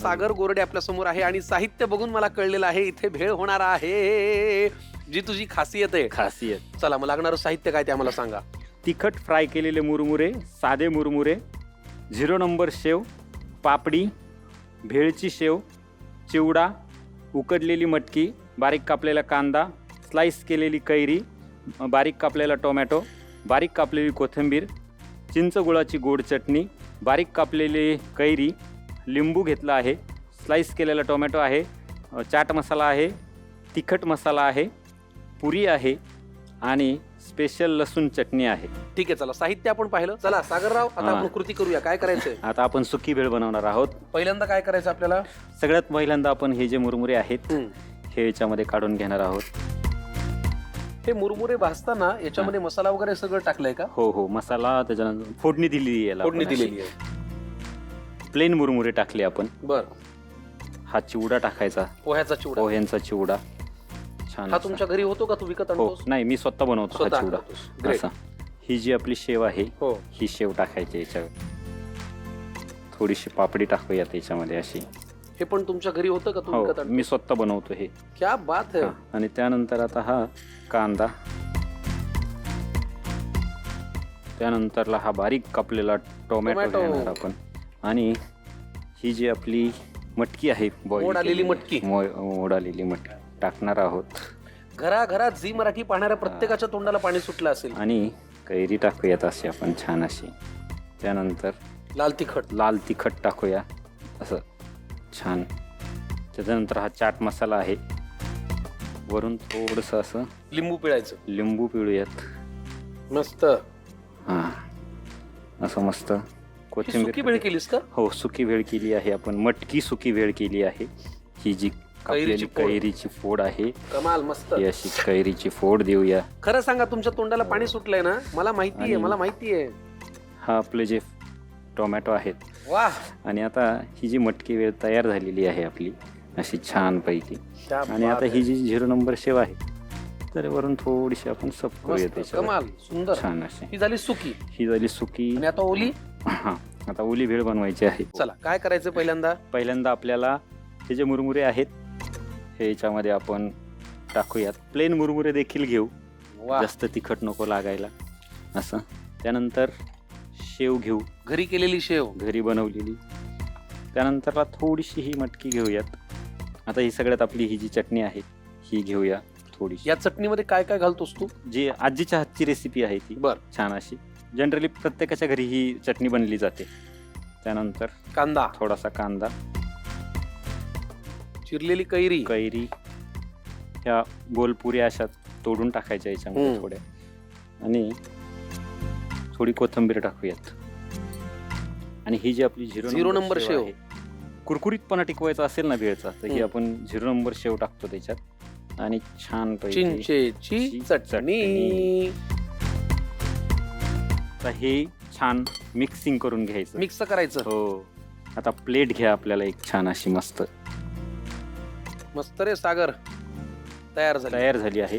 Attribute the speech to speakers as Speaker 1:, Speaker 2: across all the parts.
Speaker 1: सागर गोरडे आपल्या समोर आहे आणि साहित्य बघून मला कळलेलं आहे इथे भेळ होणार आहे, जी तुझी खासियत आहे.
Speaker 2: खासियत
Speaker 1: चला मग लागणारं साहित्य काय ते आम्हाला सांगा.
Speaker 2: तिखट फ्राय केलेले मुरमुरे, साधे मुरमुरे, 0 नंबर शेव, पापडी, भेळची शेव, चिवडा, उकडलेली मटकी, बारीक कापलेला कांदा, स्लाइस केलेली कैरी, बारीक कापलेला टोमॅटो, बारीक कापलेली कोथिंबीर, चिंच गुळाची गोड चटणी, बारीक कापलेली कैरी, लिंबू घेतला आहे, स्लाइस केलेला टोमॅटो आहे, चाट मसाला आहे, तिखट मसाला आहे, पुरी आहे आणि स्पेशल लसूण चटणी आहे.
Speaker 1: ठीक आहे, चला साहित्य आपण पाहिलं. चला सागरराव आता आपण कृती करूया. काय करायचंय?
Speaker 2: आता आपण सुकी भेळ बनवणार आहोत.
Speaker 1: पहिल्यांदा काय करायचं आपल्याला?
Speaker 2: सगळ्यात पहिल्यांदा आपण हे जे मुरमुरे आहेत
Speaker 1: हम्म.
Speaker 2: हे याच्यामध्ये काढून घेणार आहोत.
Speaker 1: हे मुरमुरे भाजताना याच्यामध्ये मसाला वगैरे सगळं टाकलंय का?
Speaker 2: हो हो, मसाला त्याच्यानंतर फोडणी दिलेली आहे याला.
Speaker 1: फोडणी
Speaker 2: आपण
Speaker 1: दिलेली आहे.
Speaker 2: अशी प्लेन मुरमुरे टाकले आपण.
Speaker 1: बर,
Speaker 2: हा चिवडा टाकायचा,
Speaker 1: पोह्याचा चिवडा.
Speaker 2: पोह्यांचा चिवडा छान
Speaker 1: हा
Speaker 2: असा.
Speaker 1: तुमच्या घरी होतो का? तू विकत
Speaker 2: हो
Speaker 1: आणतोस?
Speaker 2: नाही, मी स्वतः बनवतो हा
Speaker 1: स्वतः
Speaker 2: चिवडा.
Speaker 1: बनवतोस. Great.
Speaker 2: असा ही जी आपली शेव आहे
Speaker 1: हो,
Speaker 2: ही शेव टाकायची याच्यावर. थोडीशी पापडी टाकूया त्याच्यामध्ये अशी.
Speaker 1: हे पण तुमच्या घरी होतं का? तू
Speaker 2: हो
Speaker 1: विकत आणतो?
Speaker 2: मी स्वतः बनवतो हे.
Speaker 1: क्या बात है.
Speaker 2: हा. आणि त्यानंतर आता हा कांदा, त्यानंतरला हा बारीक कापलेला टोमॅटो
Speaker 1: टोमॅटो.
Speaker 2: घेणार आपण. आणि ही जी आपली मटकी आहे,
Speaker 1: मोड आलेली मटकी.
Speaker 2: मोड आलेली मटकी टाकणार आहोत.
Speaker 1: घराघरात झी मराठी पाहणाऱ्या प्रत्येकाच्या तोंडाला पाणी सुटलं असेल.
Speaker 2: आणि कैरी टाकूयात अशी आपण छान अशी. त्यानंतर
Speaker 1: लाल तिखट.
Speaker 2: लाल तिखट टाकूया असं छान. त्याच्यानंतर हा चाट मसाला आहे. वरून थोडंसं असं
Speaker 1: लिंबू पिळायचं.
Speaker 2: लिंबू पिळूयात.
Speaker 1: मस्त.
Speaker 2: हा असं मस्त.
Speaker 1: ही सुकी भेळ केलीस का?
Speaker 2: हो, सुकी भेळ केली आहे आपण. मटकी सुकी भेळ केली आहे. ही जी कापलेली कैरीची फोड आहे,
Speaker 1: कमाल. मस्त.
Speaker 2: ही अशी कैरीची फोड देऊया.
Speaker 1: खरं सांगा, तुमच्या तोंडाला पाणी सुटलंय ना? मला माहिती आहे,
Speaker 2: आणि-
Speaker 1: मला माहिती आहे.
Speaker 2: हा आपले जे टोमॅटो आहेत.
Speaker 1: वाह,
Speaker 2: आणि आता ही जी मटकी वेळ तयार झालेली आहे आपली अशी छान पैकी.
Speaker 1: क्या
Speaker 2: आणि
Speaker 1: बात
Speaker 2: आता
Speaker 1: है.
Speaker 2: ही जी 0 नंबर शेव आहे तर वरून थोडीशी आपण सप करूया
Speaker 1: मस्त,
Speaker 2: त्याच्यावर.
Speaker 1: कमाल, सुंदर.
Speaker 2: छान अशी.
Speaker 1: ही झाली सुकी.
Speaker 2: ही झाली सुकी.
Speaker 1: आणि आता ओली.
Speaker 2: हा, आता ओली भेळ बनवायची आहे.
Speaker 1: चला काय करायचं पहिल्यांदा?
Speaker 2: पहिल्यांदा आपल्याला हे जे मुरमुरे आहेत हे याच्यामध्ये आपण टाकूयात. प्लेन मुरमुरे देखील घेऊ,
Speaker 1: वा,
Speaker 2: जास्त तिखट नको लागायला असं. त्यानंतर शेव घेऊ,
Speaker 1: घरी केलेली शेव.
Speaker 2: घरी बनवलेली. त्यानंतरला थोडीशी ही मटकी घेऊयात. आता ही सगळ्यात आपली ही जी चटणी आहे ही घेऊया थोडीशी.
Speaker 1: या चटणीमध्ये काय काय घालतोस तू?
Speaker 2: जी आजीच्या हातची रेसिपी आहे ती
Speaker 1: बर.
Speaker 2: छान अशी. जनरली प्रत्येकाच्या घरी ही चटणी बनली जाते. त्यानंतर
Speaker 1: कांदा,
Speaker 2: थोडासा कांदा,
Speaker 1: चिरलेली कैरी.
Speaker 2: कैरी, ह्या गोलपुऱ्या अशा तोडून टाकायच्या याच्यामध्ये
Speaker 1: हम्म.
Speaker 2: थोड्या. आणि थोडी कोथिंबीर टाकूयात. आणि ही जी आपली 0
Speaker 1: नंबर शेव.
Speaker 2: आहे, कुरकुरीतपणा टिकवायचा असेल ना भेळचा, तर ही
Speaker 1: हम्म.
Speaker 2: आपण 0 नंबर शेव टाकतो त्याच्यात. आणि छान पैकी
Speaker 1: चिंचेची चटणी.
Speaker 2: आता हे छान मिक्सिंग करून घ्यायचं.
Speaker 1: मिक्स करायचं.
Speaker 2: हो. आता प्लेट घ्या आपल्याला एक छान अशी मस्त
Speaker 1: मस्त रे सागर, तयार झाली.
Speaker 2: तयार झाली आहे.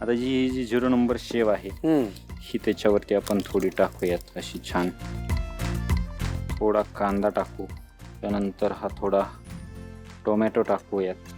Speaker 2: आता ही जी 0 नंबर शेव आहे
Speaker 1: हम्म.
Speaker 2: ही त्याच्यावरती आपण थोडी टाकूयात अशी छान. थोडा कांदा टाकू. त्यानंतर हा थोडा टोमॅटो टाकूयात.